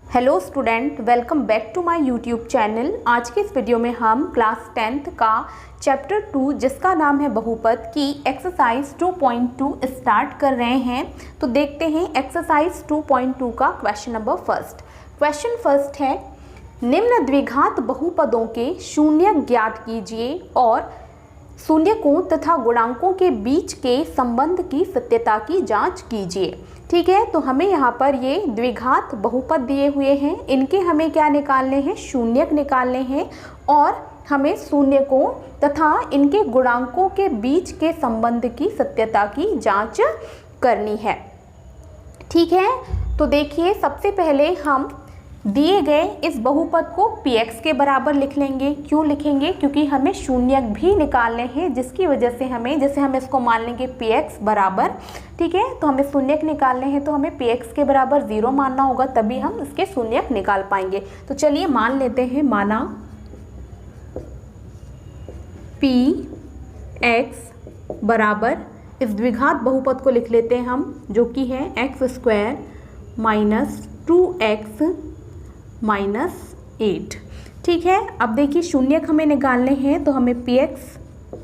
Hello student, welcome back to my YouTube channel. आज के इस वीडियो में हम क्लास 10th का चैप्टर 2 जिसका नाम है बहुपद की एक्सरसाइज 2.2 स्टार्ट कर रहे हैं। तो देखते हैं एक्सरसाइज 2.2 का question number first. Question first है, निम्न द्विघात बहुपदों के शून्य ज्ञात कीजिए और शून्यकों तथा गुणांकों के बीच के संबंध की सत्यता की जांच कीजिए। ठीक है, तो हमें यहाँ पर ये द्विघात बहुपद दिए हुए हैं, इनके हमें क्या निकालने हैं, शून्यक निकालने हैं और हमें शून्यकों तथा इनके गुणांकों के बीच के संबंध की सत्यता की जांच करनी है। ठीक है, तो देखिए सबसे पहले हम दिए गए इस बहुपद को px के बराबर लिख लेंगे। क्यों लिखेंगे? क्योंकि हमें शून्यक भी निकालने हैं, जिसकी वजह से हमें, जैसे हम इसको मान लेंगे px बराबर, ठीक है, तो हमें शून्यक निकालने हैं तो हमें px के बराबर 0 मानना होगा, तभी हम इसके शून्यक निकाल पाएंगे। तो चलिए मान लेते हैं, माना px बराबर, इस द्विघात बहुपद को लिख लेते हैं हम, जो कि है x² माइनस 2x माइनस 8। ठीक है, अब देखिए शून्यक हमें निकालने हैं तो हमें px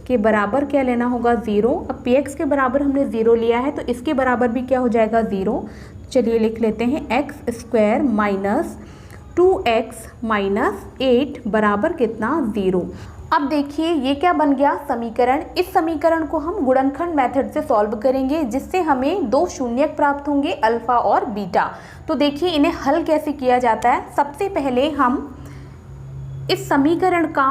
के बराबर क्या लेना होगा, 0। अब px के बराबर हमने 0 लिया है तो इसके बराबर भी क्या हो जाएगा, 0। चलिए लिख लेते हैं x² माइनस 2x माइनस 8 बराबर कितना, 0। अब देखिए ये क्या बन गया, समीकरण। इस समीकरण को हम गुणनखंड मेथड से सॉल्व करेंगे, जिससे हमें दो शून्यक प्राप्त होंगे, अल्फा और बीटा। तो देखिए इन्हें हल कैसे किया जाता है। सबसे पहले हम इस समीकरण का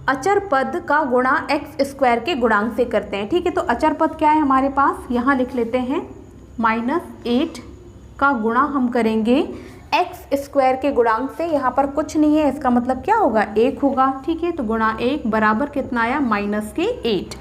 अचर पद का गुणा x² के गुणांक से करते हैं। ठीक है, तो अचर पद क्या है हमारे पास, यहाँ लिख लेते हैं -8 का गुणा हम करेंगे x² के गुणांक से। यहाँ पर कुछ नहीं है, इसका मतलब क्या होगा, 1 होगा। ठीक है, तो गुणा 1 बराबर कितना आया, -8।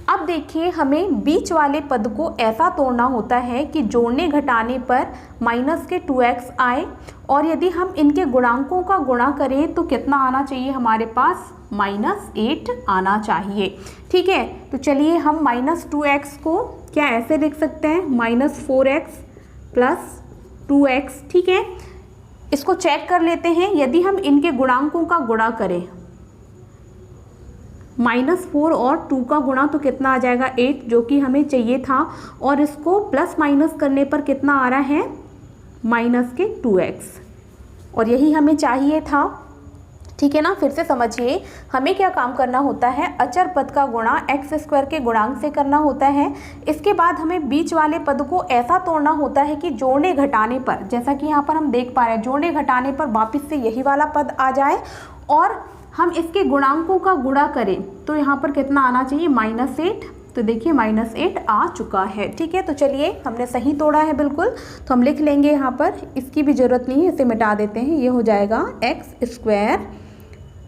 अब देखिए हमें बीच वाले पद को ऐसा तोड़ना होता है कि जोड़ने घटाने पर -2x आए, और यदि हम इनके गुणांकों का गुणा करें तो कितना आना चाहिए हमारे पास, -8 आना चाहिए। ठीक है, तो चलिए हम -2x को क्या ऐसे लिख सकते हैं, -4x प्लस 2x। ठीक है, इसको चेक कर लेते हैं। यदि हम इनके गुणांकों का गुणा करें, -4 और 2 का गुणा तो कितना आ जाएगा, 8, जो कि हमें चाहिए था, और इसको प्लस माइनस करने पर कितना आ रहा है, -2x, और यही हमें चाहिए था। ठीक है ना, फिर से समझिए हमें क्या काम करना होता है, अचर पद का गुणा x² के गुणांक से करना होता है। इसके बाद हमें बीच वाले पद को ऐसा तोड़ना होता है कि जोड़ने घटाने पर, जैसा कि यहाँ पर हम देख पा रहे हैं, जोड़ने घटाने पर वापस से यही वाला पद आ जाए और हम इसके गुणांकों का गुणा करें तो यहाँ पर कितना आना चाहिए, -8। तो देखिए -8 आ चुका है। ठीक है, तो चलिए हमने सही तोड़ा है बिल्कुल, तो हम लिख लेंगे यहाँ पर, इसकी भी ज़रूरत नहीं है, इसे मिटा देते हैं। ये हो जाएगा x²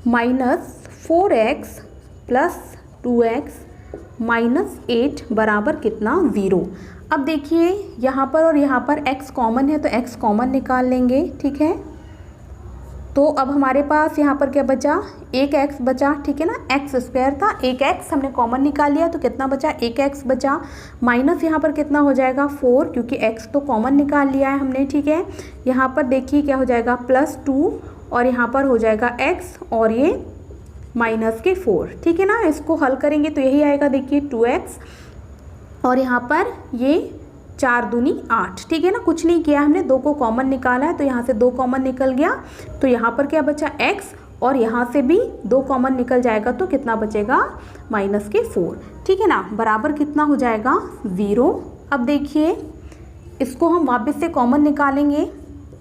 minus 4x plus 2x minus 8 बराबर कितना, 0। अब देखिए यहाँ पर और यहाँ पर x कॉमन है तो x कॉमन निकाल लेंगे। ठीक है, तो अब हमारे पास यहाँ पर क्या बचा, 1x बचा। ठीक है ना, x² था, 1x हमने कॉमन निकाल लिया तो कितना बचा, 1x बचा, माइनस यहाँ पर कितना हो जाएगा, 4, क्योंकि x तो कॉमन निकाल लिया है हमने। ठीक है, यहाँ पर देखिए क्या हो जाएगा, +2, और यहाँ पर हो जाएगा x और ये -4। ठीक है ना, इसको हल करेंगे तो यही आएगा, देखिए 2x और यहाँ पर ये 4 दूनी 8। ठीक है ना, कुछ नहीं किया हमने, 2 को कॉमन निकाला है तो यहाँ से 2 कॉमन निकल गया, तो यहाँ पर क्या बचा, x, और यहाँ से भी 2 कॉमन निकल जाएगा तो कितना बचेगा, -4। ठीक है ना, बराबर कितना हो जाएगा, 0। अब देखिए इसको हम वापस से कॉमन निकालेंगे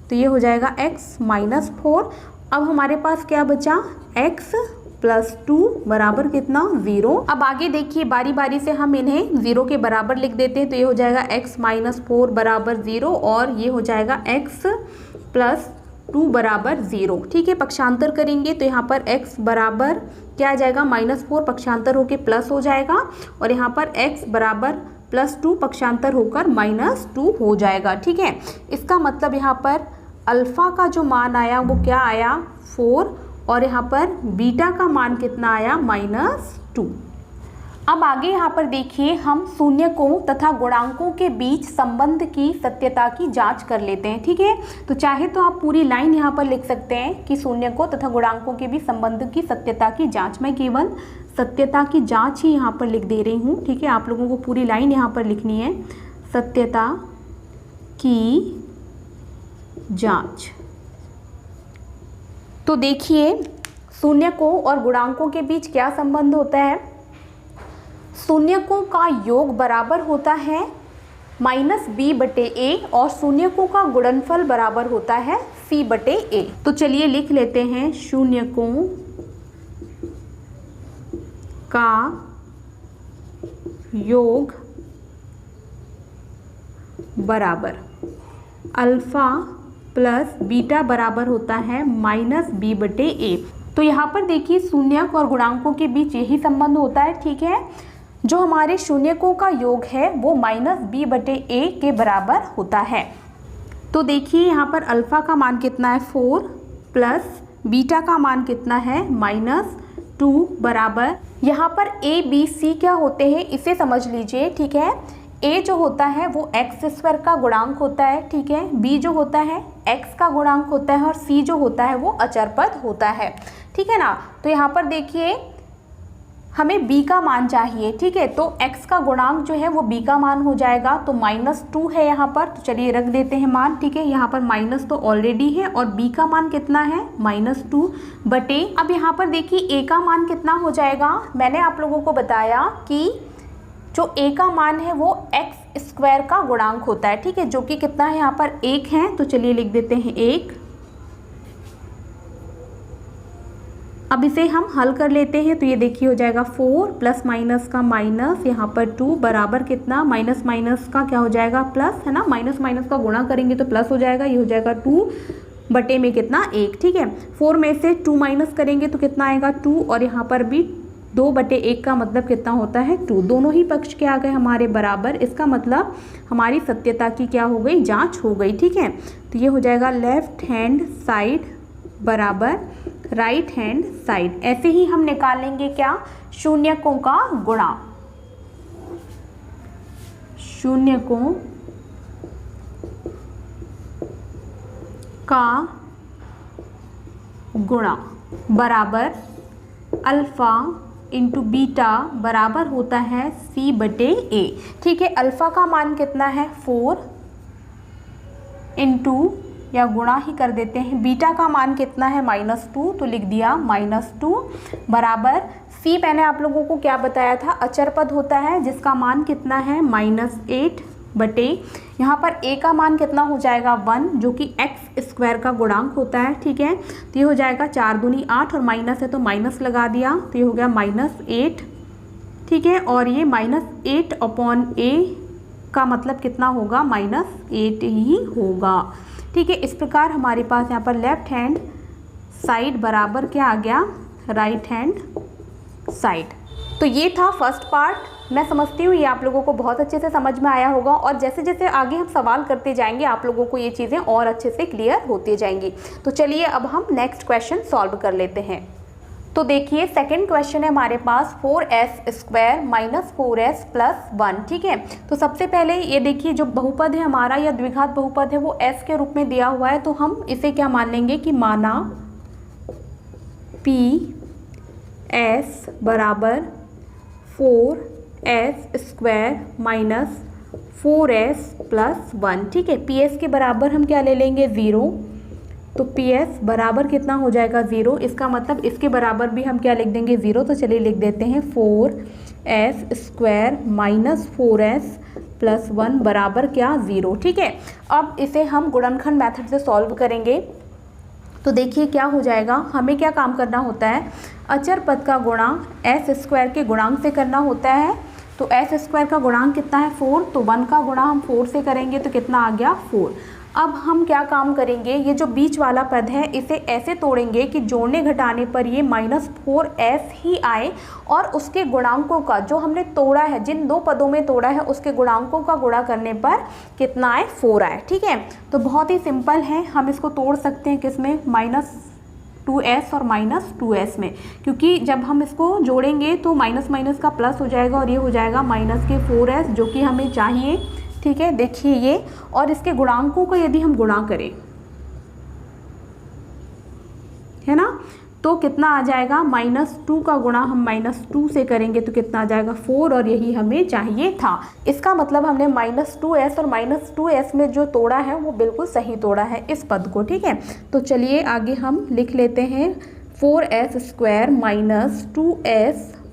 तो ये हो जाएगा x -4। अब हमारे पास क्या बचा, x प्लस 2 बराबर कितना, 0। अब आगे देखिए बारी बारी से हम इन्हें 0 के बराबर लिख देते हैं, तो ये हो जाएगा x -4 बराबर 0, और ये हो जाएगा x प्लस 2 बराबर 0। ठीक है, पक्षांतर करेंगे तो यहाँ पर x बराबर क्या आ जाएगा, -4 पक्षांतर होकर प्लस हो जाएगा, और यहाँ पर x बराबर +2 पक्षांतर होकर -2 हो जाएगा। ठीक है, इसका मतलब यहाँ पर अल्फ़ा का जो मान आया वो क्या आया, 4, और यहाँ पर बीटा का मान कितना आया, -2। अब आगे यहाँ पर देखिए हम शून्यकों तथा गुणांकों के बीच संबंध की सत्यता की जांच कर लेते हैं। ठीक है, तो चाहे तो आप पूरी लाइन यहाँ पर लिख सकते हैं कि शून्यकों तथा गुणांकों के बीच संबंध की सत्यता की जांच। मैं केवल सत्यता की जांच ही यहाँ पर लिख दे रही हूँ। ठीक है, आप लोगों को पूरी लाइन यहाँ पर लिखनी है, सत्यता की जांच। तो देखिए शून्यकों और गुणांकों के बीच क्या संबंध होता है। शून्यकों का योग बराबर होता है -b/a और शून्यकों का गुणनफल बराबर होता है c/a। तो चलिए लिख लेते हैं, शून्यकों का योग बराबर अल्फा प्लस बीटा बराबर होता है -b/a। तो यहाँ पर देखिए शून्यक और गुणांकों के बीच यही संबंध होता है। ठीक है, जो हमारे शून्यकों का योग है वो -b/a के बराबर होता है। तो देखिए यहाँ पर अल्फ़ा का मान कितना है 4 प्लस बीटा का मान कितना है -2 बराबर, यहाँ पर a b c क्या होते हैं इसे समझ लीजिए। ठीक है, a जो होता है वो x² का गुणांक होता है। ठीक है, b जो होता है x का गुणांक होता है और c जो होता है वो अचर पद होता है। ठीक है ना, तो यहाँ पर देखिए हमें b का मान चाहिए। ठीक है, तो x का गुणांक जो है वो b का मान हो जाएगा, तो -2 है यहाँ पर, तो चलिए रख देते हैं मान। ठीक है, यहाँ पर माइनस तो ऑलरेडी है और b का मान कितना है -2/। अब यहाँ पर देखिए a का मान कितना हो जाएगा, मैंने आप लोगों को बताया कि जो a का मान है वो x² का गुणांक होता है। ठीक है, जो कि कितना है यहाँ पर 1 है, तो चलिए लिख देते हैं 1। अब इसे हम हल कर लेते हैं, तो ये देखिए हो जाएगा 4 प्लस माइनस का माइनस, यहाँ पर 2 बराबर कितना, माइनस माइनस का क्या हो जाएगा प्लस, है ना, माइनस माइनस का गुणा करेंगे तो प्लस हो जाएगा, ये हो जाएगा 2 में कितना 1। ठीक है, 4 में से 2 माइनस करेंगे तो कितना आएगा 2, और यहाँ पर भी 2/1 का मतलब कितना होता है 2। दोनों ही पक्ष क्या आ गए हमारे बराबर, इसका मतलब हमारी सत्यता की क्या हो गई, जांच हो गई। ठीक है, तो ये हो जाएगा लेफ्ट हैंड साइड बराबर राइट हैंड साइड। ऐसे ही हम निकालेंगे क्या, शून्यकों का गुणा, शून्यकों का गुणा बराबर अल्फा इंटू बीटा बराबर होता है c/a। ठीक है, अल्फा का मान कितना है 4 इंटू या गुणा ही कर देते हैं, बीटा का मान कितना है -2, तो लिख दिया -2 बराबर c। मैंने आप लोगों को क्या बताया था, अचर पद होता है जिसका मान कितना है -8/। यहाँ पर a का मान कितना हो जाएगा 1, जो कि x² का गुणांक होता है। ठीक है, तो ये हो जाएगा 4 दूनी 8 और माइनस है तो माइनस लगा दिया, तो ये हो गया -8। ठीक है, और ये -8/a का मतलब कितना होगा -8 ही होगा। ठीक है, इस प्रकार हमारे पास यहाँ पर लेफ्ट हैंड साइड बराबर क्या आ गया, राइट हैंड साइड। तो ये था फर्स्ट पार्ट। मैं समझती हूँ ये आप लोगों को बहुत अच्छे से समझ में आया होगा, और जैसे जैसे आगे हम सवाल करते जाएंगे आप लोगों को ये चीज़ें और अच्छे से क्लियर होती जाएंगी। तो चलिए अब हम नेक्स्ट क्वेश्चन सॉल्व कर लेते हैं। तो देखिए सेकंड क्वेश्चन है हमारे पास 4s² - 4s + 1। ठीक है, तो सबसे पहले ये देखिए जो बहुपद है हमारा या द्विघात बहुपद है वो s के रूप में दिया हुआ है, तो हम इसे क्या मान लेंगे कि माना Ps बराबर 4s² - 4s + 1। ठीक है, Ps के बराबर हम क्या ले लेंगे 0, तो Ps बराबर कितना हो जाएगा 0, इसका मतलब इसके बराबर भी हम क्या लिख देंगे 0। तो चलिए लिख देते हैं 4s² - 4s + 1 बराबर क्या 0। ठीक है, अब इसे हम गुणनखंड मेथड से सॉल्व करेंगे। तो देखिए क्या हो जाएगा, हमें क्या काम करना होता है, अचर पद का गुणा s² के गुणांक से करना होता है। तो s² का गुणांक कितना है 4, तो 1 का गुणा हम 4 से करेंगे तो कितना आ गया 4। अब हम क्या काम करेंगे, ये जो बीच वाला पद है इसे ऐसे तोड़ेंगे कि जोड़ने घटाने पर ये -4s ही आए, और उसके गुणांकों का जो हमने तोड़ा है, जिन दो पदों में तोड़ा है उसके गुणांकों का गुणा करने पर कितना आए 4 आए। ठीक है, तो बहुत ही सिंपल है, हम इसको तोड़ सकते हैं किसमें, 2s और माइनस 2s में, क्योंकि जब हम इसको जोड़ेंगे तो माइनस माइनस का प्लस हो जाएगा और ये हो जाएगा माइनस के 4s, जो कि हमें चाहिए। ठीक है, देखिए ये, और इसके गुणांकों को यदि हम गुणा करें, है ना, तो कितना आ जाएगा, -2 का गुणा हम -2 से करेंगे तो कितना आ जाएगा 4, और यही हमें चाहिए था। इसका मतलब हमने -2s और -2s में जो तोड़ा है वो बिल्कुल सही तोड़ा है इस पद को। ठीक है, तो चलिए आगे हम लिख लेते हैं 4s²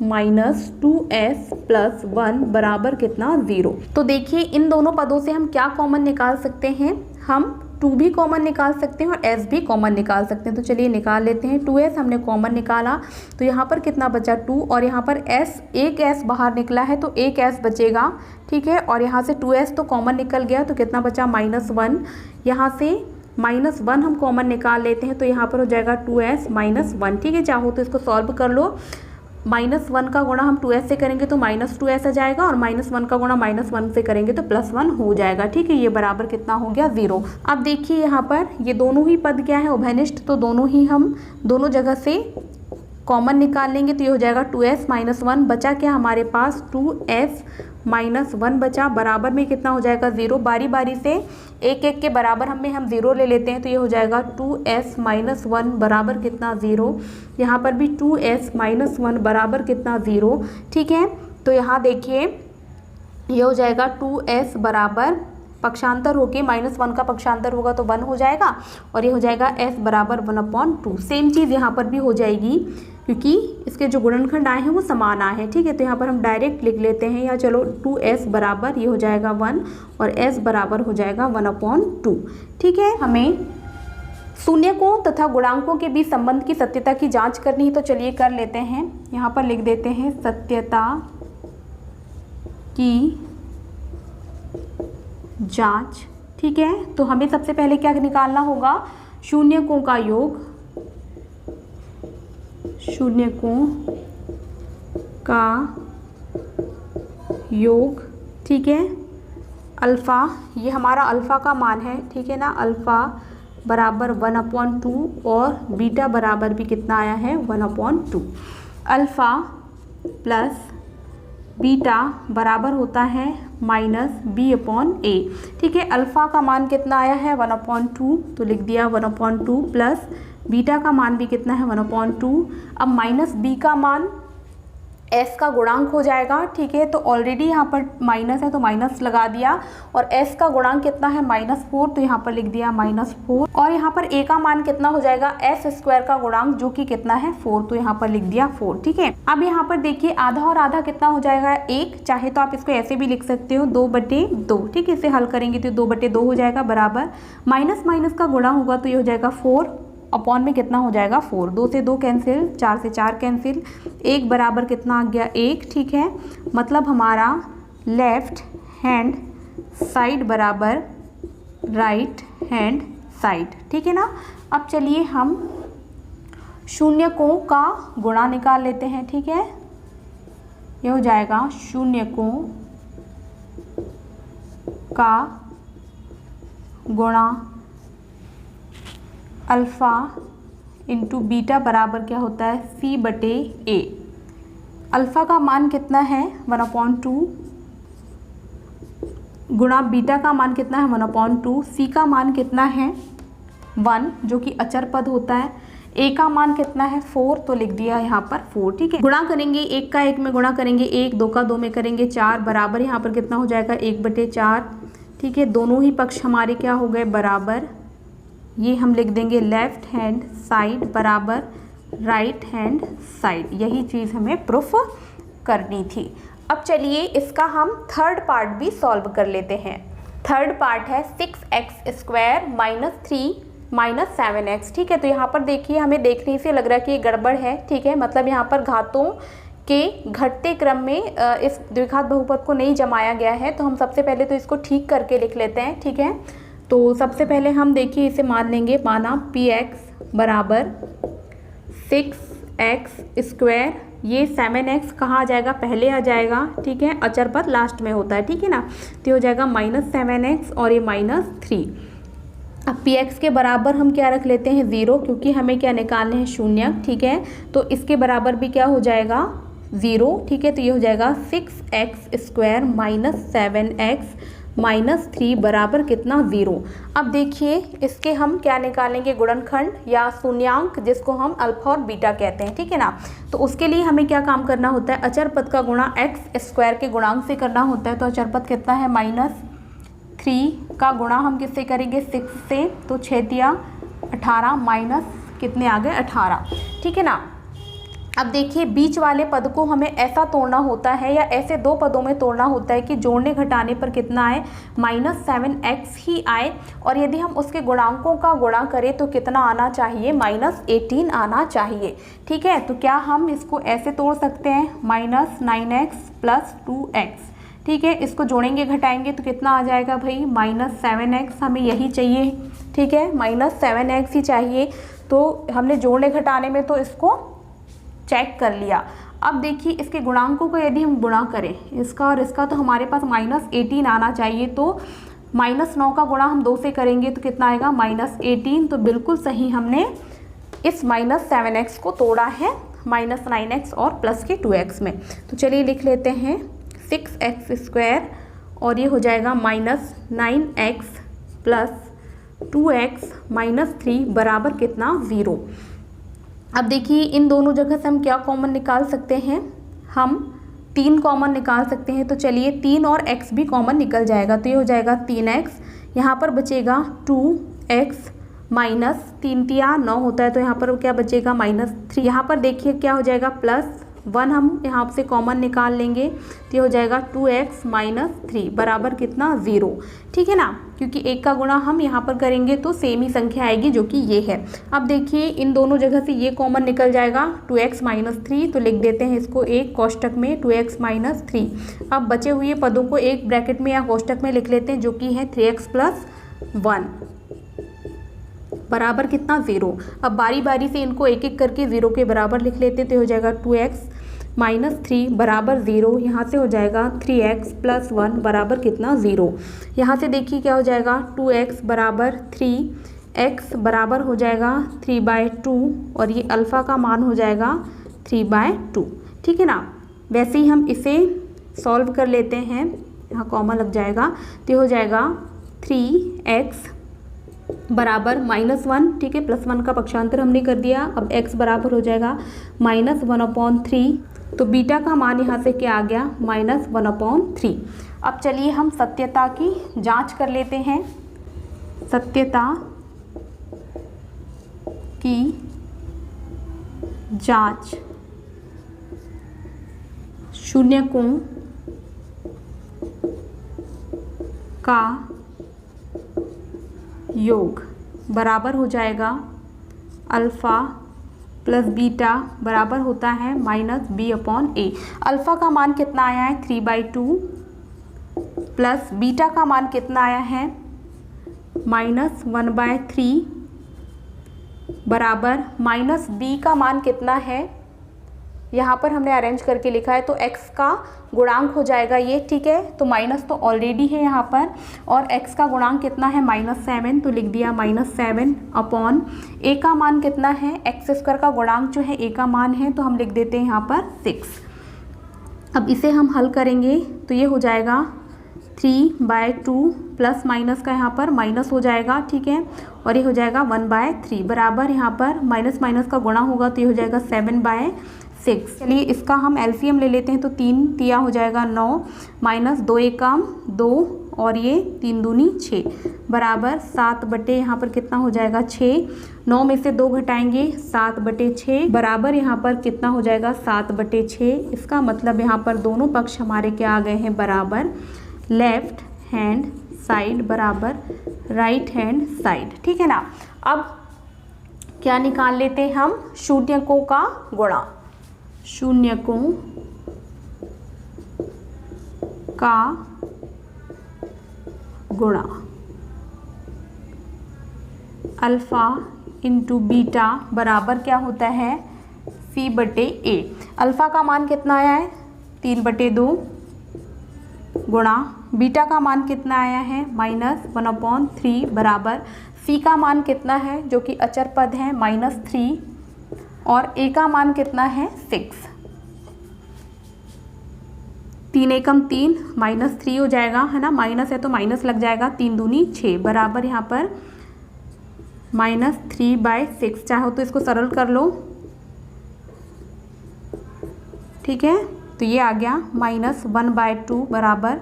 -2s प्लस 1 बराबर कितना 0। तो देखिए इन दोनों पदों से हम क्या कॉमन निकाल सकते हैं, हम 2 भी कॉमन निकाल सकते हैं और s भी कॉमन निकाल सकते हैं। तो चलिए निकाल लेते हैं। 2s हमने कॉमन निकाला तो यहाँ पर कितना बचा 2, और यहाँ पर s, एक s बाहर निकला है तो एक s बचेगा। ठीक है, और यहाँ से 2s तो कॉमन निकल गया तो कितना बचा -1, यहाँ से -1 हम कॉमन निकाल लेते हैं तो यहाँ पर हो जाएगा 2s -1। ठीक है, चाहो तो इसको सॉल्व कर लो। -1 का गुणा हम 2s से करेंगे तो -2s आ जाएगा, और -1 का गुणा -1 से करेंगे तो +1 हो जाएगा। ठीक है, ये बराबर कितना हो गया 0। अब देखिए यहाँ पर ये दोनों ही पद क्या है, उभयनिष्ठ, तो दोनों ही हम दोनों जगह से कॉमन निकाल लेंगे तो ये हो जाएगा 2s -1। बचा क्या हमारे पास 2s -1 बचा, बराबर में कितना हो जाएगा 0। बारी बारी से एक एक के बराबर हम 0 ले लेते हैं तो ये हो जाएगा 2s -1 बराबर कितना 0। यहाँ पर भी 2s -1 बराबर कितना 0। ठीक है, तो यहाँ देखिए ये हो जाएगा 2s बराबर, पक्षांतर होके -1 का पक्षांतर होगा तो 1 हो जाएगा, और ये हो जाएगा s बराबर 1/2। सेम चीज़ यहाँ पर भी हो जाएगी क्योंकि इसके जो गुणनखंड आए हैं वो समान आए हैं। ठीक है, तो यहाँ पर हम डायरेक्ट लिख लेते हैं, या चलो 2s बराबर ये हो जाएगा 1 और s बराबर हो जाएगा 1/2। ठीक है, हमें शून्यकों तथा गुणांकों के बीच संबंध की सत्यता की जांच करनी है, तो चलिए कर लेते हैं। यहाँ पर लिख देते हैं सत्यता की जांच। ठीक है, तो हमें सबसे पहले क्या निकालना होगा, शून्यकों का योग, शून्यकों का योग। ठीक है, अल्फ़ा, ये हमारा अल्फ़ा का मान है। ठीक है ना, अल्फ़ा बराबर 1/2 और बीटा बराबर भी कितना आया है 1/2। अल्फ़ा प्लस बीटा बराबर होता है -b/a। ठीक है, अल्फ़ा का मान कितना आया है 1/2, तो लिख दिया 1/2, प्लस बीटा का मान भी कितना है 1/2। अब -b का मान s का गुणांक हो जाएगा। ठीक है, तो ऑलरेडी यहाँ पर माइनस है तो माइनस लगा दिया, और s का गुणांक कितना है -4, तो यहाँ पर लिख दिया -4, और यहाँ पर a का मान कितना हो जाएगा s² का गुणांक, जो कि कितना है 4, तो यहाँ पर लिख दिया 4। ठीक है, अब यहाँ पर देखिए आधा और आधा कितना हो जाएगा 1, चाहे तो आप इसको ऐसे भी लिख सकते हो 2/2। ठीक है, इसे हल करेंगे तो 2/2 हो जाएगा, बराबर माइनस माइनस का गुणा होगा तो ये हो जाएगा 4 अपॉन में कितना हो जाएगा 4, 2 से 2 कैंसिल, 4 से 4 कैंसिल, 1 बराबर कितना आ गया 1। ठीक है, मतलब हमारा लेफ्ट हैंड साइड बराबर राइट हैंड साइड। ठीक है ना, अब चलिए हम शून्यकों का गुणा निकाल लेते हैं। ठीक है, ये हो जाएगा शून्यकों का गुणा अल्फ़ा इंटू बीटा बराबर क्या होता है c/a। अल्फ़ा का मान कितना है 1/2, गुणा बीटा का मान कितना है 1/2, c का मान कितना है 1 जो कि अचर पद होता है, a का मान कितना है 4, तो लिख दिया यहाँ पर 4। ठीक है, गुणा करेंगे 1 का 1 में गुणा करेंगे 1, 2 का 2 में करेंगे 4, बराबर यहाँ पर कितना हो जाएगा 1/4। ठीक है, दोनों ही पक्ष हमारे क्या हो गए बराबर, ये हम लिख देंगे लेफ्ट हैंड साइड बराबर राइट हैंड साइड। यही चीज़ हमें प्रूफ करनी थी। अब चलिए इसका हम थर्ड पार्ट भी सॉल्व कर लेते हैं। थर्ड पार्ट है 6x² -3 -7x। ठीक है, तो यहाँ पर देखिए हमें देखने से लग रहा है कि ये गड़बड़ है। ठीक है, मतलब यहाँ पर घातों के घटते क्रम में इस द्विघात बहुपद को नहीं जमाया गया है, तो हम सबसे पहले तो इसको ठीक करके लिख लेते हैं। ठीक है, तो सबसे पहले हम देखिए इसे मान लेंगे, माना px बराबर 6x², ये 7x कहाँ आ जाएगा पहले आ जाएगा। ठीक है, अचर पद लास्ट में होता है। ठीक है ना, तो हो जाएगा -7x और ये -3। अब पी एक्स के बराबर हम क्या रख लेते हैं 0, क्योंकि हमें क्या निकालने हैं शून्य, ठीक है। तो इसके बराबर भी क्या हो जाएगा 0, ठीक है। तो ये हो जाएगा 6x² माइनस 7x माइनस 3 बराबर कितना 0। अब देखिए इसके हम क्या निकालेंगे गुणनखंड या शून्यांक, जिसको हम अल्फा और बीटा कहते हैं, ठीक है ना। तो उसके लिए हमें क्या काम करना होता है, अचर पद का गुणा x² के गुणांक से करना होता है। तो अचर पद कितना है -3 का गुणा हम किससे करेंगे 6 से, तो 6 तिया 18 माइनस कितने आ गए 18, ठीक है ना। अब देखिए बीच वाले पद को हमें ऐसा तोड़ना होता है या ऐसे दो पदों में तोड़ना होता है कि जोड़ने घटाने पर कितना आए -7x ही आए, और यदि हम उसके गुणांकों का गुणा करें तो कितना आना चाहिए -18 आना चाहिए, ठीक है। तो क्या हम इसको ऐसे तोड़ सकते हैं -9x + 2x, ठीक है। इसको जोड़ेंगे घटाएंगे तो कितना आ जाएगा भाई -7x, हमें यही चाहिए, ठीक है, -7x ही चाहिए। तो हमने जोड़ने घटाने में तो इसको चेक कर लिया। अब देखिए इसके गुणांकों को यदि हम गुणा करें इसका और इसका, तो हमारे पास -18 आना चाहिए। तो -9 का गुणा हम 2 से करेंगे तो कितना आएगा -18। तो बिल्कुल सही हमने इस -7x को तोड़ा है -9x और प्लस के 2x में। तो चलिए लिख लेते हैं 6x² और ये हो जाएगा -9x + 2x - 3 बराबर कितना 0। अब देखिए इन दोनों जगह से हम क्या कॉमन निकाल सकते हैं, हम 3 कॉमन निकाल सकते हैं। तो चलिए 3 और x भी कॉमन निकल जाएगा, तो ये हो जाएगा 3x, यहाँ पर बचेगा 2x माइनस 3 तिया 9 होता है, तो यहाँ पर क्या बचेगा -3। यहाँ पर देखिए क्या हो जाएगा +1 हम यहाँ से कॉमन निकाल लेंगे, तो ये हो जाएगा 2x - 3 बराबर कितना 0, ठीक है ना। क्योंकि एक का गुणा हम यहाँ पर करेंगे तो सेम ही संख्या आएगी जो कि ये है। अब देखिए इन दोनों जगह से ये कॉमन निकल जाएगा 2x - 3, तो लिख देते हैं इसको एक कोष्टक में 2x - 3। अब बचे हुए पदों को एक ब्रैकेट में या कोष्टक में लिख लेते हैं जो कि है 3x + 1 बराबर कितना 0। अब बारी बारी से इनको एक एक करके 0 के बराबर लिख लेते हैं, तो हो जाएगा 2x - 3 बराबर 0। यहाँ से हो जाएगा 3x + 1 बराबर कितना 0। यहाँ से देखिए क्या हो जाएगा 2x बराबर 3x बराबर हो जाएगा 3/2 और ये अल्फ़ा का मान हो जाएगा 3/2, ठीक है ना। वैसे ही हम इसे सॉल्व कर लेते हैं, यहाँ कॉमा लग जाएगा, तो हो जाएगा 3x बराबर -1, ठीक है, +1 का पक्षांतर हमने कर दिया। अब x बराबर हो जाएगा -1/3, तो बीटा का मान यहाँ से क्या आ गया -1/3। अब चलिए हम सत्यता की जांच कर लेते हैं। सत्यता की जांच, शून्यकों का योग बराबर हो जाएगा अल्फ़ा + बीटा बराबर होता है -b/a। अल्फ़ा का मान कितना आया है 3/2 प्लस बीटा का मान कितना आया है -1/3 बराबर -b का मान कितना है, यहाँ पर हमने अरेंज करके लिखा है, तो x का गुणांक हो जाएगा ये, ठीक है। तो माइनस तो ऑलरेडी है यहाँ पर, और x का गुणांक कितना है -7, तो लिख दिया -7/a का मान कितना है, x² का गुणांक जो है a का मान है, तो हम लिख देते हैं यहाँ पर 6। अब इसे हम हल करेंगे तो ये हो जाएगा 3/2 प्लस माइनस का यहाँ पर माइनस हो जाएगा, ठीक है, और ये हो जाएगा 1/3 बराबर यहाँ पर माइनस माइनस का गुणा होगा, तो ये हो जाएगा 7/6। चलिए इसका हम एलसीएम ले लेते हैं, तो 3 तिया हो जाएगा 9 माइनस 2 एकम 2 और ये 3 दूनी 6 बराबर 7/, यहाँ पर कितना हो जाएगा 6। 9 में से 2 घटाएंगे 7/6 बराबर यहाँ पर कितना हो जाएगा 7/6। इसका मतलब यहाँ पर दोनों पक्ष हमारे क्या आ गए हैं बराबर, लेफ्ट हैंड साइड बराबर राइट हैंड साइड, ठीक है ना। अब क्या निकाल लेते हैं हम, शून्यकों का गुणा, शून्यकों का गुणा अल्फ़ा इंटू बीटा बराबर क्या होता है c/a। अल्फ़ा का मान कितना आया है 3/2 गुणा बीटा का मान कितना आया है -1/3 बराबर सी का मान कितना है जो कि अचर पद है -3 और ए का मान कितना है 6। 3 एकम 3 -3 हो जाएगा, है ना, माइनस है तो माइनस लग जाएगा, 3 दूनी 6 बराबर यहाँ पर -3/6। चाहो तो इसको सरल कर लो, ठीक है। तो ये आ गया -1/2 बराबर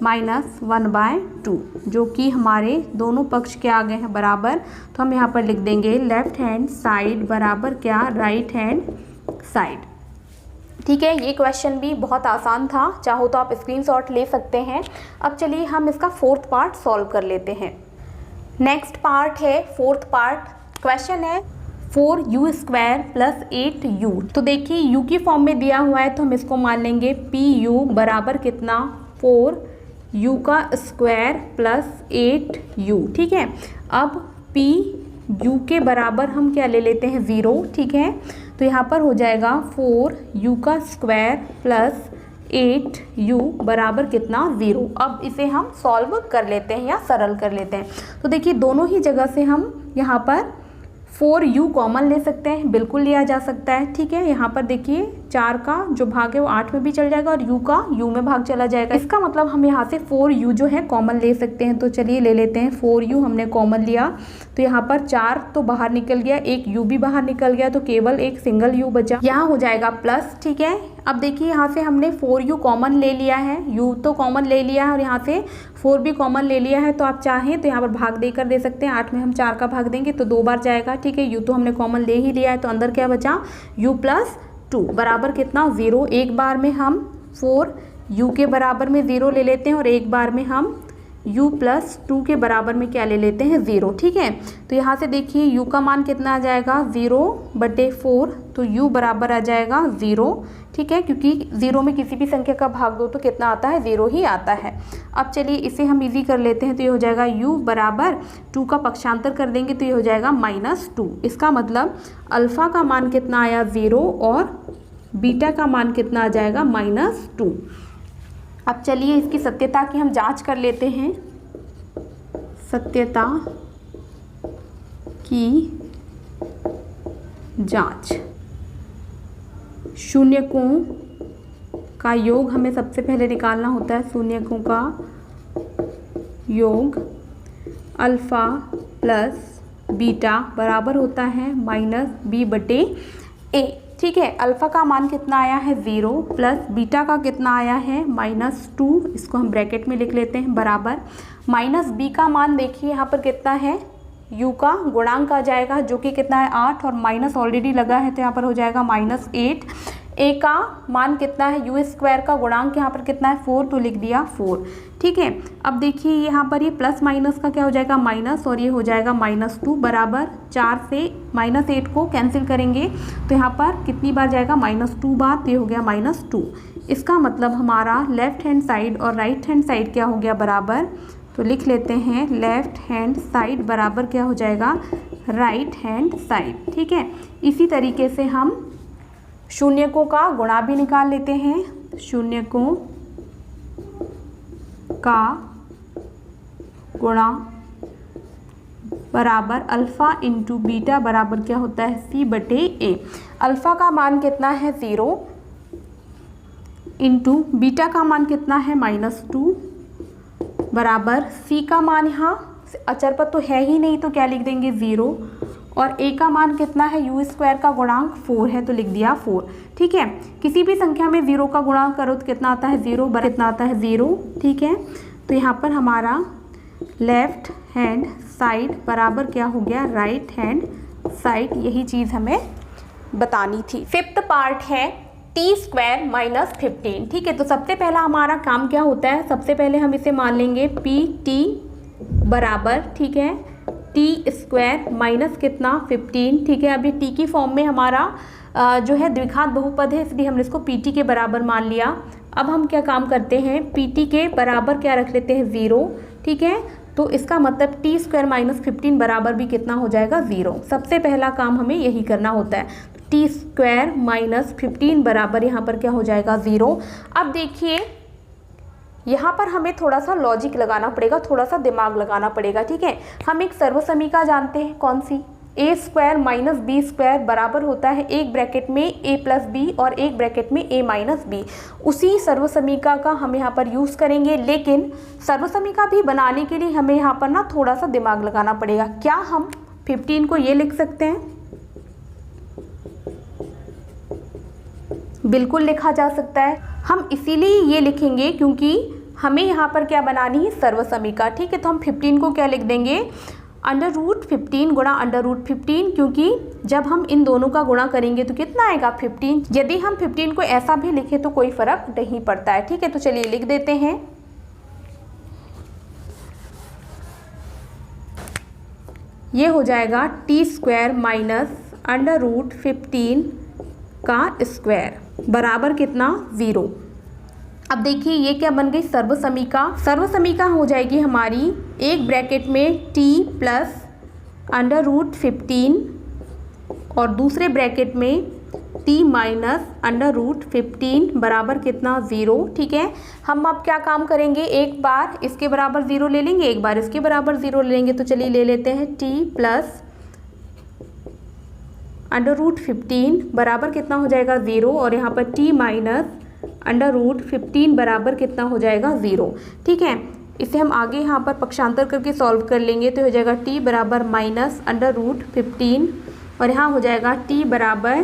-1/2, जो कि हमारे दोनों पक्ष के आ गए हैं बराबर। तो हम यहाँ पर लिख देंगे लेफ्ट हैंड साइड बराबर क्या, राइट हैंड साइड। ठीक है, ये क्वेश्चन भी बहुत आसान था, चाहो तो आप स्क्रीनशॉट ले सकते हैं। अब चलिए हम इसका 4th पार्ट सॉल्व कर लेते हैं। नेक्स्ट पार्ट है 4th पार्ट। क्वेश्चन है 4u² + 8u। तो देखिए u की फॉर्म में दिया हुआ है तो हम इसको मान लेंगे pu बराबर कितना 4u² + 8u। ठीक है, अब pu के बराबर हम क्या ले लेते हैं 0। ठीक है, तो यहाँ पर हो जाएगा 4u² + 8u बराबर कितना 0। अब इसे हम सॉल्व कर लेते हैं या सरल कर लेते हैं। तो देखिए दोनों ही जगह से हम यहाँ पर 4u कॉमन ले सकते हैं, बिल्कुल लिया जा सकता है। ठीक है, यहाँ पर देखिए 4 का जो भाग है वो 8 में भी चल जाएगा और u का u में भाग चला जाएगा। इसका मतलब हम यहाँ से 4u जो है कॉमन ले सकते हैं। तो चलिए ले लेते हैं 4u, हमने कॉमन लिया तो यहाँ पर 4 तो बाहर निकल गया, एक u भी बाहर निकल गया, तो केवल एक सिंगल u बचा, यहाँ हो जाएगा प्लस। ठीक है, अब देखिए यहाँ से हमने 4u कॉमन ले लिया है, u तो कॉमन ले लिया है और यहाँ से 4 भी कॉमन ले लिया है। तो आप चाहें तो यहाँ पर भाग देकर दे सकते हैं, 8 में हम 4 का भाग देंगे तो 2 बार जाएगा। ठीक है, u तो हमने कॉमन ले ही लिया है, तो अंदर क्या बचा u + 2 बराबर कितना 0। एक बार में हम 4u के बराबर में 0 ले लेते हैं और एक बार में हम u + 2 के बराबर में क्या ले लेते हैं 0। ठीक है, तो यहाँ से देखिए u का मान कितना आ जाएगा 0/4, तो u बराबर आ जाएगा 0। ठीक है, क्योंकि 0 में किसी भी संख्या का भाग दो तो कितना आता है 0 ही आता है। अब चलिए इसे हम इजी कर लेते हैं, तो ये हो जाएगा u बराबर 2 का पक्षांतर कर देंगे तो ये हो जाएगा -2। इसका मतलब अल्फ़ा का मान कितना आया 0 और बीटा का मान कितना आ जाएगा -2। अब चलिए इसकी सत्यता की हम जांच कर लेते हैं। सत्यता की जांच, शून्यकों का योग हमें सबसे पहले निकालना होता है। शून्यकों का योग अल्फ़ा + बीटा बराबर होता है -b/a। ठीक है, अल्फ़ा का मान कितना आया है 0 प्लस बीटा का कितना आया है -2, इसको हम ब्रैकेट में लिख लेते हैं बराबर -b का मान देखिए यहाँ पर कितना है, u का गुणांक आ जाएगा जो कि कितना है 8 और माइनस ऑलरेडी लगा है तो यहाँ पर हो जाएगा -8। a का मान कितना है u² का गुणांक यहाँ पर कितना है 4, तो लिख दिया 4। ठीक है, अब देखिए यहाँ पर ये प्लस माइनस का क्या हो जाएगा माइनस और ये हो जाएगा -2 बराबर 4 से -8 को कैंसिल करेंगे तो यहाँ पर कितनी बार जाएगा -2 बार, तो ये हो गया -2। इसका मतलब हमारा लेफ्ट हैंड साइड और राइट हैंड साइड क्या हो गया बराबर, तो लिख लेते हैं लेफ्ट हैंड साइड बराबर क्या हो जाएगा राइट हैंड साइड। ठीक है, इसी तरीके से हम शून्यकों का गुणा भी निकाल लेते हैं। शून्यकों का गुणा बराबर अल्फ़ा × बीटा बराबर क्या होता है c/a। अल्फ़ा का मान कितना है 0 इंटू बीटा का मान कितना है -2 बराबर c का मान यहाँ अचर पर तो है ही नहीं तो क्या लिख देंगे 0 और a का मान कितना है u² का गुणांक 4 है तो लिख दिया 4। ठीक है, किसी भी संख्या में 0 का गुणांक करो तो कितना आता है 0 बराबर कितना आता है 0। ठीक है, तो यहाँ पर हमारा लेफ्ट हैंड साइड बराबर क्या हो गया राइट हैंड साइड, यही चीज़ हमें बतानी थी। 5th पार्ट है t² - 15। ठीक है, तो सबसे पहला हमारा काम क्या होता है, सबसे पहले हम इसे मान लेंगे pt बराबर, ठीक है, t² माइनस कितना 15। ठीक है, अभी t की फॉर्म में हमारा जो है द्विघात बहुपद है इसलिए हमने इसको pt के बराबर मान लिया। अब हम क्या काम करते हैं pt के बराबर क्या रख लेते हैं 0। ठीक है, तो इसका मतलब t² - 15 बराबर भी कितना हो जाएगा 0। सबसे पहला काम हमें यही करना होता है, t² - 15 बराबर यहाँ पर क्या हो जाएगा 0। अब देखिए यहाँ पर हमें थोड़ा सा लॉजिक लगाना पड़ेगा, थोड़ा सा दिमाग लगाना पड़ेगा, ठीक है। हम एक सर्वसमीका जानते हैं, कौन सी, ए स्क्वायर माइनस बी स्क्वायर बराबर होता है एक ब्रैकेट में ए प्लस बी और एक ब्रैकेट में ए माइनस बी। उसी सर्वसमीका का हम यहाँ पर यूज़ करेंगे, लेकिन सर्वसमीका भी बनाने के लिए हमें यहाँ पर ना थोड़ा सा दिमाग लगाना पड़ेगा। क्या हम 15 को ये लिख सकते हैं? बिल्कुल लिखा जा सकता है। हम इसीलिए ये लिखेंगे क्योंकि हमें यहाँ पर क्या बनानी है, सर्वसमीका, ठीक है। तो हम 15 को क्या लिख देंगे, अंडर रूट 15 गुणा अंडर रूट 15, क्योंकि जब हम इन दोनों का गुणा करेंगे तो कितना आएगा, 15। यदि हम 15 को ऐसा भी लिखें तो कोई फर्क नहीं पड़ता है, ठीक है। तो चलिए लिख देते हैं, ये हो जाएगा T square minus under root 15 का स्क्वायर बराबर कितना, 0। अब देखिए ये क्या बन गई, सर्वसमीका। सर्वसमीका हो जाएगी हमारी एक ब्रैकेट में t प्लस अंडर रूट 15 और दूसरे ब्रैकेट में t माइनस अंडर रूट 15 बराबर कितना, 0, ठीक है। हम अब क्या काम करेंगे, एक बार इसके बराबर 0 ले लेंगे, एक बार इसके बराबर 0 ले लेंगे। तो चलिए ले लेते हैं t प्लस अंडर रूट 15 बराबर कितना हो जाएगा, 0, और यहाँ पर t माइनस अंडर रूट 15 बराबर कितना हो जाएगा, 0, ठीक है। इसे हम आगे यहाँ पर पक्षांतर करके सॉल्व कर लेंगे तो हो जाएगा t बराबर माइनस अंडर रूट 15 और यहाँ हो जाएगा t बराबर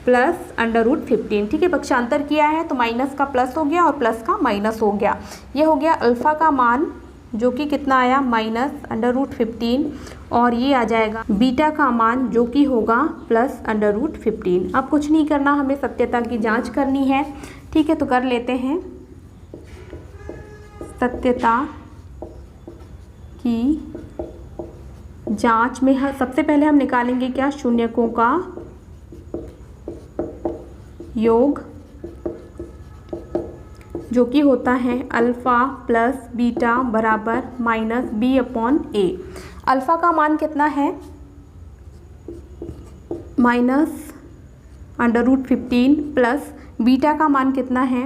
प्लस अंडर रूट 15, ठीक है। पक्षांतर किया है तो माइनस का प्लस हो गया और प्लस का माइनस हो गया। ये हो गया अल्फ़ा का मान जो कि कितना आया, माइनस अंडर रूट 15, और ये आ जाएगा बीटा का मान जो कि होगा प्लस अंडर रूट 15। अब कुछ नहीं करना, हमें सत्यता की जांच करनी है, ठीक है। तो कर लेते हैं, सत्यता की जांच में सबसे पहले हम निकालेंगे क्या, शून्यकों का योग जो कि होता है अल्फ़ा प्लस बीटा बराबर minus B upon A. Alpha का मान कितना है, minus under root 15 plus beta का मान कितना है,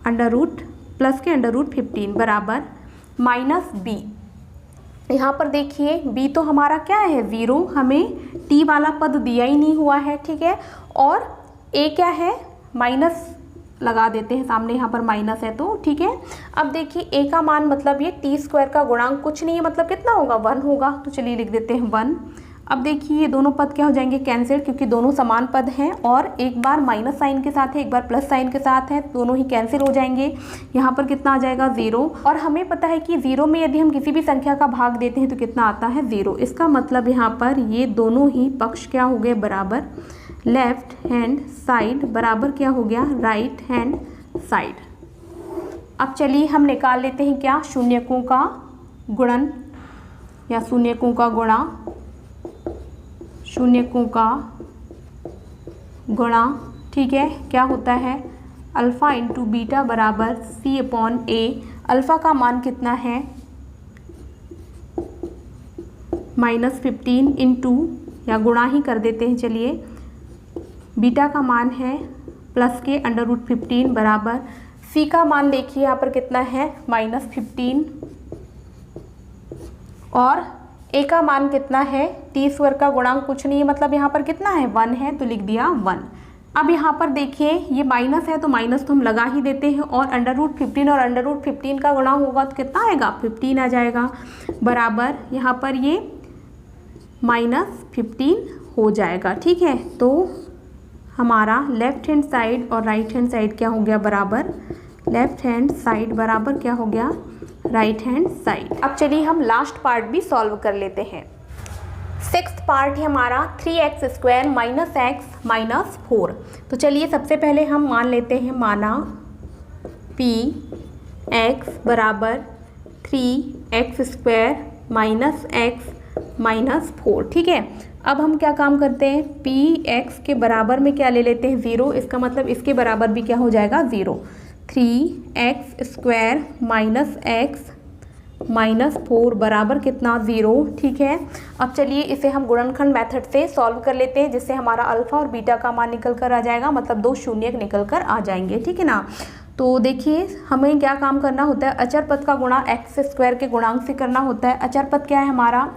अंडर रूट प्लस के अंडर रूट 15 बराबर माइनस बी। यहाँ पर देखिए बी तो हमारा क्या है, 0, हमें टी वाला पद दिया ही नहीं हुआ है, ठीक है। और ए क्या है, माइनस लगा देते हैं सामने, यहाँ पर माइनस है तो ठीक है। अब देखिए ए का मान मतलब ये टी स्क्वायर का गुणांक कुछ नहीं है, मतलब कितना होगा, 1 होगा। तो चलिए लिख देते हैं 1। अब देखिए ये दोनों पद क्या हो जाएंगे, कैंसिल, क्योंकि दोनों समान पद हैं और एक बार माइनस साइन के साथ है, एक बार प्लस साइन के साथ है, दोनों ही कैंसिल हो जाएंगे। यहाँ पर कितना आ जाएगा, 0, और हमें पता है कि 0 में यदि हम किसी भी संख्या का भाग देते हैं तो कितना आता है, 0। इसका मतलब यहाँ पर ये दोनों ही पक्ष क्या हो गए, बराबर। लेफ्ट हैंड साइड बराबर क्या हो गया, राइट हैंड साइड। अब चलिए हम निकाल लेते हैं क्या, शून्यकों का गुणन या शून्यकों का गुणा, शून्यकों का गुणा, ठीक है। क्या होता है, अल्फ़ा इंटू बीटा बराबर सी अपॉन ए। अल्फ़ा का मान कितना है, -15 इंटू, या गुणा ही कर देते हैं चलिए, बीटा का मान है प्लस के अंडर रूट 15 बराबर सी का मान देखिए यहाँ पर कितना है, -15, और ए का मान कितना है, टी स्क्वायर का गुणांक कुछ नहीं है, मतलब यहाँ पर कितना है, 1 है, तो लिख दिया 1। अब यहाँ पर देखिए ये माइनस है तो माइनस तो हम लगा ही देते हैं, और अंडर रूट 15 और अंडर रूट 15 का गुणा होगा तो कितना आएगा, 15 आ जाएगा, बराबर यहाँ पर ये -15 हो जाएगा, ठीक है। तो हमारा लेफ्ट हैंड साइड और राइट हैंड साइड क्या हो गया, बराबर। लेफ्ट हैंड साइड बराबर क्या हो गया, राइट हैंड साइड। अब चलिए हम लास्ट पार्ट भी सॉल्व कर लेते हैं। 6th पार्ट है हमारा 3x square minus x minus 4। तो चलिए सबसे पहले हम मान लेते हैं, माना p x बराबर 3x square minus x minus 4, ठीक है। अब हम क्या काम करते हैं, पी एक्स के बराबर में क्या ले लेते हैं, 0। इसका मतलब इसके बराबर भी क्या हो जाएगा, 0। 3x square minus x minus 4 बराबर कितना, 0, ठीक है। अब चलिए इसे हम गुणनखंड मेथड से सॉल्व कर लेते हैं, जिससे हमारा अल्फ़ा और बीटा का मान निकल कर आ जाएगा, मतलब 2 शून्य निकल कर आ जाएंगे, ठीक है ना। तो देखिए हमें क्या काम करना होता है, अचर पद का गुणा एक्स स्क्वायर के गुणांक से करना होता है। अचर पद क्या है हमारा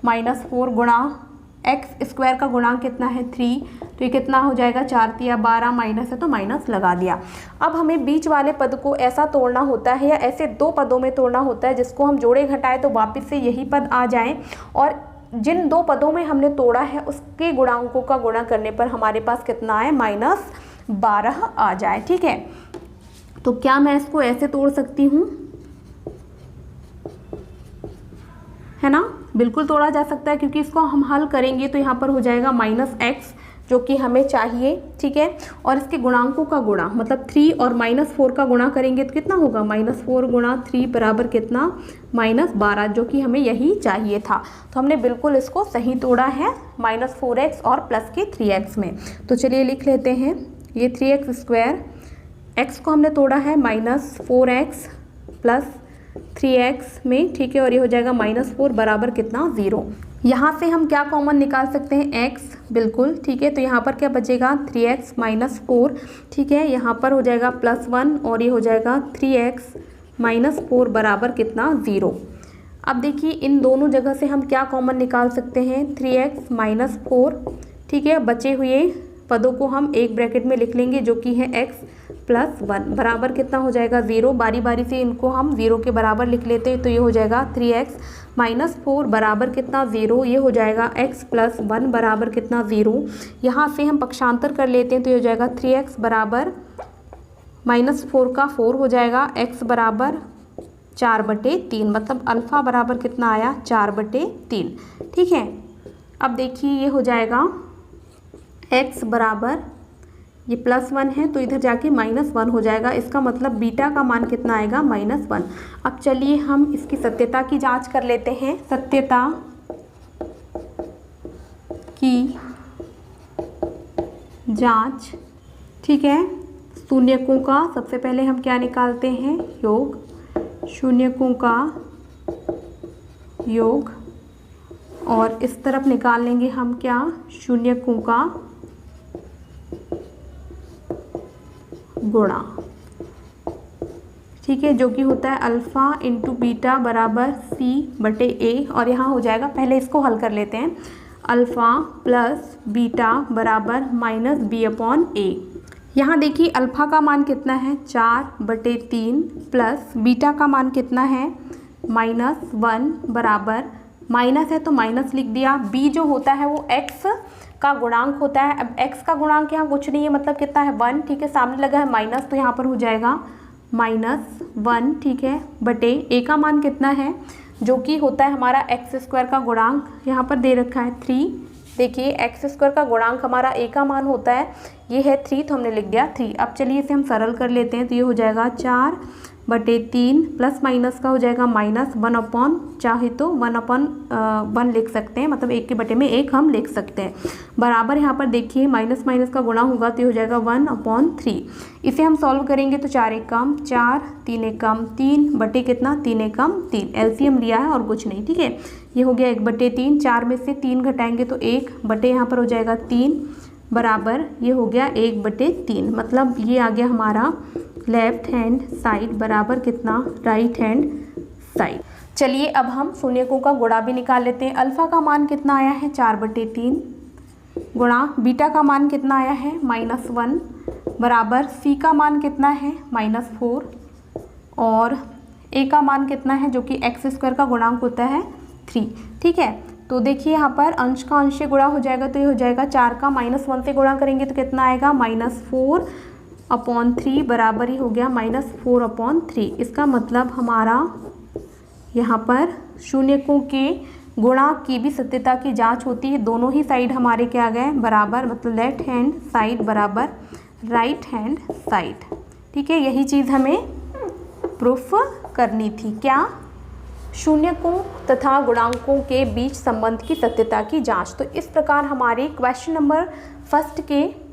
-4 गुणा एक्स स्क्वायर का गुणांक कितना है 3, तो ये कितना हो जाएगा 4 तिया 12, माइनस है तो माइनस लगा दिया। अब हमें बीच वाले पद को ऐसा तोड़ना होता है या ऐसे दो पदों में तोड़ना होता है जिसको हम जोड़े घटाए तो वापस से यही पद आ जाए, और जिन दो पदों में हमने तोड़ा है उसके गुणांकों का गुणा करने पर हमारे पास कितना आए -12 आ जाए। ठीक है, तो क्या मैं इसको ऐसे तोड़ सकती हूँ, है ना, बिल्कुल तोड़ा जा सकता है, क्योंकि इसको हम हल करेंगे तो यहाँ पर हो जाएगा -x जो कि हमें चाहिए। ठीक है, और इसके गुणांकों का गुणा मतलब 3 और -4 का गुणा करेंगे तो कितना होगा -4 गुणा 3 बराबर कितना -12, जो कि हमें यही चाहिए था। तो हमने बिल्कुल इसको सही तोड़ा है -4x और प्लस के 3x में। तो चलिए लिख लेते हैं, ये 3x स्क्वायर, x को हमने तोड़ा है -4x प्लस 3x में। ठीक है, और ये हो जाएगा -4 बराबर कितना 0। यहाँ से हम क्या कॉमन निकाल सकते हैं x, बिल्कुल। ठीक है, तो यहाँ पर क्या बचेगा 3x -4। ठीक है, यहाँ पर हो जाएगा +1 और ये हो जाएगा 3x -4 बराबर कितना 0। अब देखिए इन दोनों जगह से हम क्या कॉमन निकाल सकते हैं 3x -4। ठीक है, बचे हुए पदों को हम एक ब्रैकेट में लिख लेंगे जो कि है x + 1 बराबर कितना हो जाएगा 0। बारी बारी से इनको हम 0 के बराबर लिख लेते हैं, तो ये हो जाएगा 3x -4 बराबर कितना 0, ये हो जाएगा x + 1 बराबर कितना 0। यहाँ से हम पक्षांतर कर लेते हैं तो ये हो जाएगा 3x बराबर -4 का 4 हो जाएगा, x बराबर 4/3, मतलब अल्फ़ा बराबर कितना आया 4/3। ठीक है, अब देखिए ये हो जाएगा x बराबर, ये +1 है तो इधर जाके -1 हो जाएगा, इसका मतलब बीटा का मान कितना आएगा -1। अब चलिए हम इसकी सत्यता की जांच कर लेते हैं। सत्यता की जांच, ठीक है, शून्यकों का सबसे पहले हम क्या निकालते हैं योग, शून्यकों का योग, और इस तरफ निकाल लेंगे हम क्या शून्यकों का गुणा। ठीक है, जो कि होता है अल्फ़ा इंटू बीटा बराबर c/a, और यहाँ हो जाएगा, पहले इसको हल कर लेते हैं, अल्फ़ा प्लस बीटा बराबर -b/a। यहाँ देखिए अल्फ़ा का मान कितना है 4/3 प्लस बीटा का मान कितना है -1 बराबर, माइनस है तो माइनस लिख दिया, b जो होता है वो x का गुणांक होता है। अब x का गुणांक यहाँ कुछ नहीं है, मतलब कितना है 1। ठीक है, सामने लगा है माइनस तो यहाँ पर हो जाएगा -1। ठीक है, बटे a का मान कितना है जो कि होता है हमारा x² का गुणांक, यहाँ पर दे रखा है 3। देखिए x² का गुणांक हमारा a का मान होता है, ये है 3 तो हमने लिख दिया 3। अब चलिए इसे हम सरल कर लेते हैं, तो ये हो जाएगा 4/3 प्लस माइनस का हो जाएगा -1/, चाहे तो 1/1 लिख सकते हैं, मतलब 1 के बटे में 1 हम लिख सकते हैं, बराबर यहाँ पर देखिए माइनस माइनस का गुणा होगा तो ये हो जाएगा 1/3। इसे हम सॉल्व करेंगे तो 4 1 कम 4, 3 1 कम 3, बटे कितना 3 1 कम 3, एलसीएम लिया है और कुछ नहीं। ठीक है, ये हो गया 1/3, 4 में से 3 घटाएंगे तो 1 बटे यहाँ पर हो जाएगा 3 बराबर, ये हो गया 1/3, मतलब ये आ गया हमारा लेफ्ट हैंड साइड बराबर कितना राइट हैंड साइड। चलिए अब हम शून्यकों का गुणा भी निकाल लेते हैं। अल्फ़ा का मान कितना आया है 4/3 गुणा बीटा का मान कितना आया है -1 बराबर c का मान कितना है -4 और a का मान कितना है जो कि x² का गुणांक होता है 3। ठीक है, तो देखिए यहाँ पर अंश का अंश से गुणा हो जाएगा तो ये हो जाएगा 4 का -1 से गुणा करेंगे तो कितना आएगा -4/3 बराबर ही हो गया -4/3। इसका मतलब हमारा यहाँ पर शून्यकों के गुणा की भी सत्यता की जांच होती है, दोनों ही साइड हमारे क्या आ गए बराबर, मतलब लेफ्ट हैंड साइड बराबर राइट हैंड साइड। ठीक है, यही चीज़ हमें प्रूफ करनी थी, क्या शून्यकों तथा गुणांकों के बीच संबंध की सत्यता की जांच। तो इस प्रकार हमारे क्वेश्चन नंबर 1 के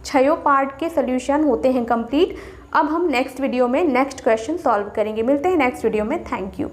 6 पार्ट के सॉल्यूशन होते हैं कंप्लीट। अब हम नेक्स्ट वीडियो में नेक्स्ट क्वेश्चन सॉल्व करेंगे। मिलते हैं नेक्स्ट वीडियो में। Thank you.